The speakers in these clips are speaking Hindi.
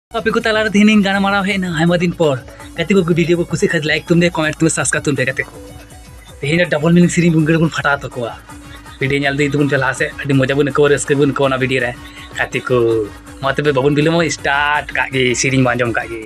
Tapi ko talar thinin gana mara hai na aima din por kati ko video ko kusi khad like tumde comment tumde subscribe tumde kate ko thina double meaning siri bungar bun phata to ko video nyal dei tubun pela se adi moja bun ko raske bun ko na video re kati ko mate be babun bilemo start ka ge siri manjom ka ge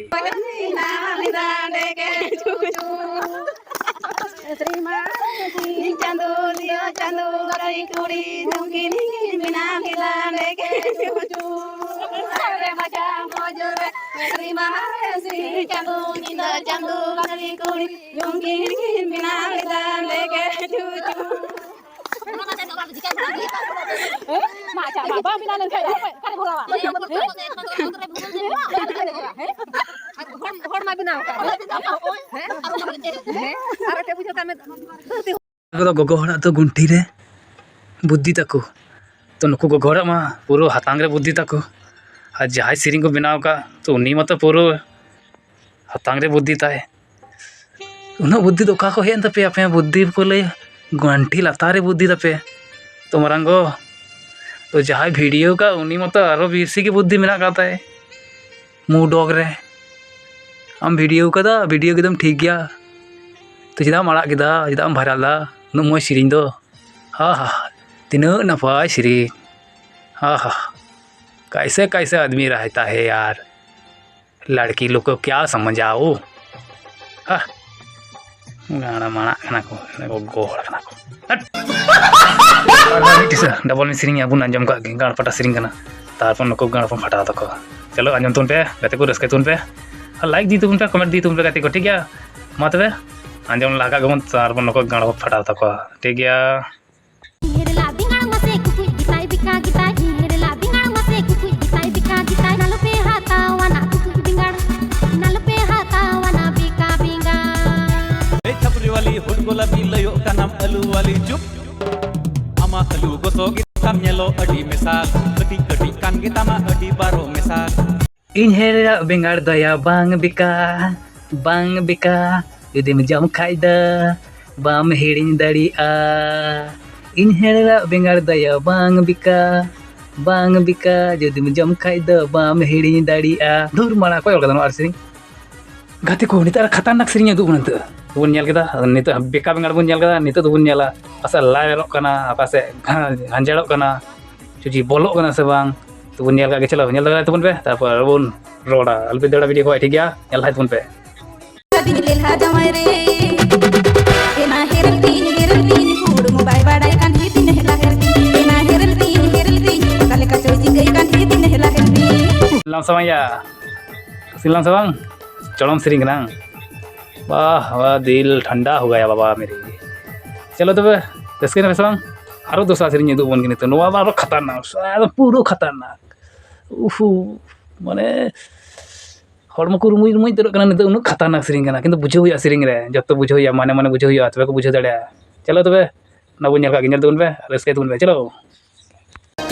gogo hora to gunti re buddhi tako to nuku gogo hora ma puro hatang re buddhi tako আর যাই সিরিং को बनाव का तो उन्हीं मत पूरा हतांग रे बुद्धि ताए उन्हें बुद्धि तो का को हेन तपे अपने बुद्धि को ले गंठी लतारे बुद्धि तपे तो मरंगो तो जहाँ वीडियो का उन्हीं मत आरो बीसी की बुद्धि मिला करता है मुँह डॉग रे हम वीडियो का दा वीडियो एकदम ठीक गया तो जिदा मारा किदा जिदा हम भरा ला नु मोय सिरिंग दो हाँ हाँ तीनों नफाय सिरिंग हाँ हाँ कैसे कैसे आदमी रहता है यार लड़की लोग को क्या समझ आओ हाँ गाना माना खाना को गोहड़ खाना को डबल में सिरिंग अबुन अंजम का गाड़ पटा सिरिंग करना तारपन नको गाड़ पर फटा तको चलो अंजम तुम पे गति को रस्के तुम पे लाइक दी तुम पे कमेंट दी तुम पे गति को ठीक है मत वे अंजम लगा गमन तारपन नको गाड़ पर फटा तको ठीक है गुलाबी लयो का नाम अलू वाली चुप अमा अलू गोसो गिताम नेलो अडी मिसाल कटी कटी कान गितामा अडी बारो मिसाल इन्हेरा बेंगार दया बांग बिका यदि जम खाइदा बाम हेडिंग दड़ी आ इन्हेरा बेंगार दया बांग बिका यदि जम खाइदा बाम हेडिंग दड़ी आ धुर मारा कोई और कदम आरसिंग गाते को नितार खतरनाक सिरिंग दु बनत बन नेल केदा नित बेका बेंगार बन नेल केदा नित दु बन नेला पासे लायरोक कना पासे हांजेड़ोक कना जुजी बोलोक कना से बांग तो बन नेल का चलो नेल दा तुबन पे तारपर बन रोड़ा अलबे दड़ा वीडियो को ठीक गया नेल हाय तुबन पे सिलाम सवांग या सिलाम सवांग चलम सिरिंग ना वाह वाह दिल ठंडा हो गया बाबा मेरे चलो तब रस्के ना बेसवांग आरो दोसा सिरिंग दु बन गनी तो नोवा आरो खतरनाक पूरो खतरनाक उफु माने हड़म को रुमुई रुमुई तेरो कना नितो उन खतरनाक सिरिंग कना किंतु बुझो हुआ सिरिंग रे जत बुझो हुआ माने माने बुझो हुआ तबे को बुझो दड़े चलो तबे ना बन नेल का गिनल तुन पे रस्के तुन पे चलो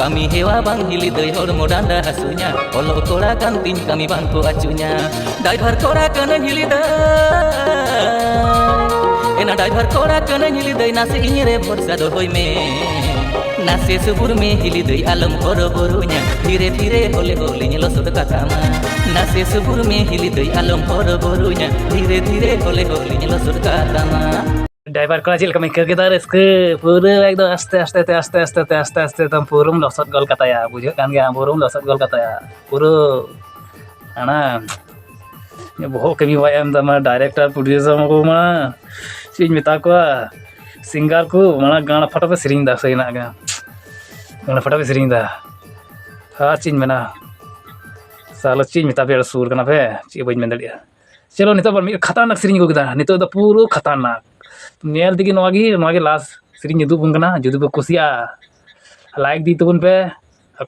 kami hewa bang hili dei hormo danda hasunya olo kora kantin kami bangku acunya driver kora kana hili dei ena driver kora kana hili dei nase inyere borsa do hoi me nase subur me hili dei alam horo borunya dhire dhire hole hole nyelo sod katama nase subur me hili dei alam horo borunya dhire dhire hole hole nyelo sod katama driver को चल कमी करके तार इसके पूरे एकदम आस्ते आस्ते आस्ते आस्ते आस्ते आस्ते तम पूरम लसत गल कताया बुझे कान गया पूरम लसत गल कताया पूरा आना ये बहुत कमी हुआ है हम डायरेक्टर प्रोड्यूसर को माना चीज मिता को सिंगर को माना गाना फटा पे सिरिंग दा सही ना गाना फटा पे सिरिंग दा हर चीज में ना साल चीज मिता पे सूर करना पे चीज बज में दड़िया चलो नितो पर खतरनाक सिरिंग को किदा नितो दा पूरा खतरनाक नेल दिगी नोगी लास्ट सिरिंग दु बन कना जुदी पे कुसिया लाइक दी तुबन पे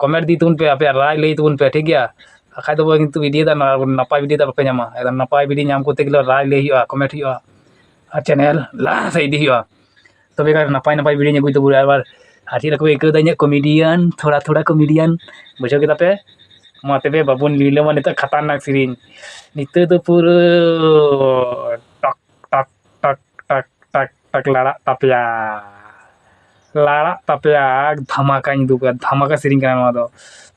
कमेंट दी तुबन पे आपे राय लई तुबन पे ठीक गया आखाय दो किंतु वीडियो दा नपाय वीडियो दा पे नामा एकदम नपाय वीडियो नाम कोते गेलो राय लई हुआ कमेंट हुआ और चैनल लास्ट इदी हुआ तबे का नपाय नपाय वीडियो गुई तो बुरा बार हाथी रखो एक दanya कॉमेडियन थोड़ा थोड़ा कॉमेडियन बुझो के तपे माते पे बाबुन लीले मा नित खतरनाक सिरिंग नित तो पूरा टक टक टक टक टक टक लाड़ा तपया धमाका धमाका सिरिंग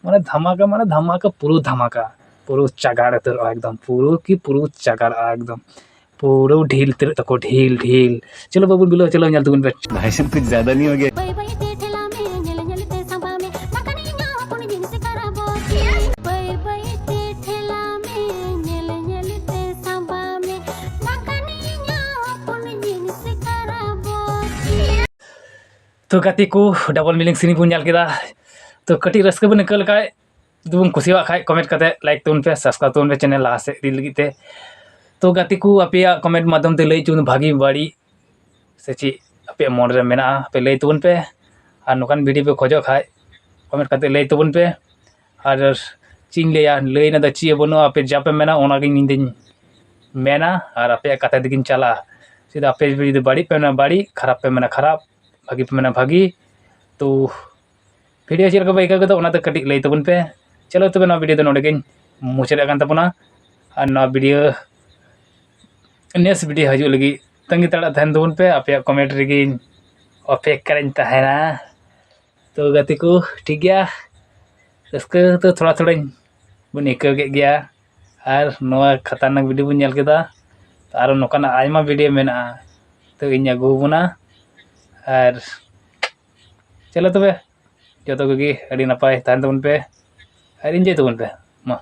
माने धमाका पूरा धमाका पूरा चगाड़ उतरवा एकदम पूरा चगाड़ एकदम पूरा ढील उतर तको ढील ढील। चलो बाबू बिलो चलो ñal तुगुन पे भाई साहब कुछ ज्यादा नहीं हो गया? तो गाती को डबल मीनिंग सीनी बुन ñal केदा तो कटी रस्क बन निकल काय दुबुन कुसिवा खाय कमेंट कते लाइक तुन पे सब्सक्राइब तुन पे चैनल लाहा से इदी लगित ते। तो गाती को अपिया कमेंट माध्यम ते लई चुन भागी बाड़ी से ची अपिया मन रे मेना पे लई तुन पे और नोकान वीडियो पे खोजो खाय कमेंट कते लई तुन पे और चिंग लेया लई ना द ची बनो आपे जापे मेना ओना गिन निंदिन मेना और अपिया कते दिगिन चला सीधा आपे वीडियो बाड़ी पे मेना बाड़ी खराब पे मेना खराब भागी पे मेना भागी। तो वीडियो चल का बाइका को तो कटी लई तबन पे। चलो तब ना वीडियो नोडे गिन मुचाद कान तबना और ना वीडियो नेक्स्ट वीडियो हजू लगी तंगी तड़ा तहन तबन पे आपे कमेंट रेगी अपेक करन तहना। तो गाती को ठीक गया रस्क तो थोड़ा थोड़ा बन इका गया और नोआ खतरनाक वीडियो बन केदा और नोकाना आयमा वीडियो मेना तो इन अगू बना और चलो तबे जो तो अड़ी नपाय तहन तबन पे और इंजॉय तबन पे मा।